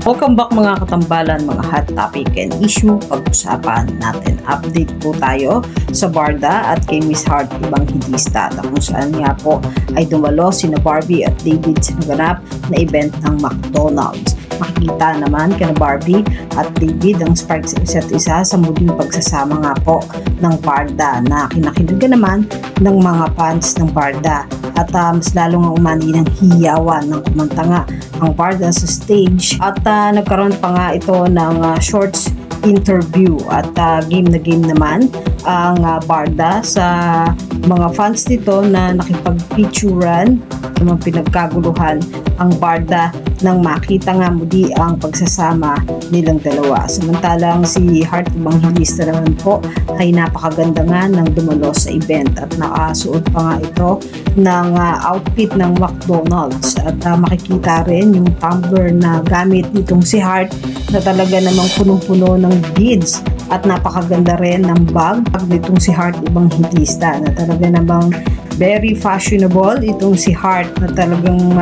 Welcome back mga katambalan, mga hot topic and issue. Pag-usapan natin, update po tayo sa Barda at kay Miss Heart Evangelista, kung saan nga po ay dumalo sina Barbie at David sa naganap na event ng McDonald's. Makikita naman kina Barbie at David ang spark sa isa't isa sa muling pagsasama nga po ng Barda na kinakiligan naman ng mga fans ng Barda. At mas lalong umani ng hiyawan ng kumanta nga ang Barda sa stage at nagkaroon pa nga ito ng shorts interview at game na game naman ang Barda sa mga fans nito na nakipag-featurean naman pinagkaguluhan ang Barda nang makita nga muli ang pagsasama nilang dalawa. Samantalang si Heart Evangelista naman po ay napakaganda nga ng dumalo sa event at nakasuot pa nga ito ng outfit ng McDonald's at makikita rin yung tumbler na gamit nitong si Heart na talaga namang punong-puno ng beads at napakaganda rin ng bag nitong si Heart Evangelista na talaga namang very fashionable itong si Heart na talagang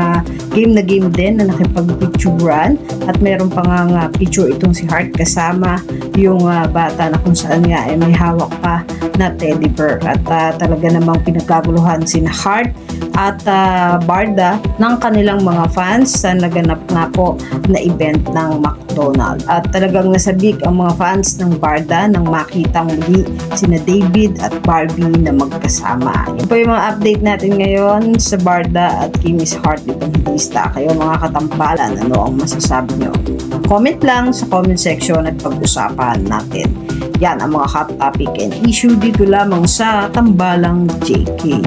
game na game din na nakipag-picturean at meron pa nga picture itong si Heart kasama yung bata na kung saan nga ay may hawak pa na teddy bear at talaga namang pinagkaguluhan si Heart at Barda ng kanilang mga fans sa naganap nga po na event ng McDonald's at talagang nasabik ang mga fans ng Barda nang makita muli sina David at Barbie na magkasama. Yun po yung mga update natin ngayon sa Barda at kay Miss Heart Evangelista. Kayo mga katambalan, ano ang masasabi nyo? Comment lang sa comment section at pag-usapan natin. Yan ang mga hot topic and issue dito lamang sa Tambalang JK.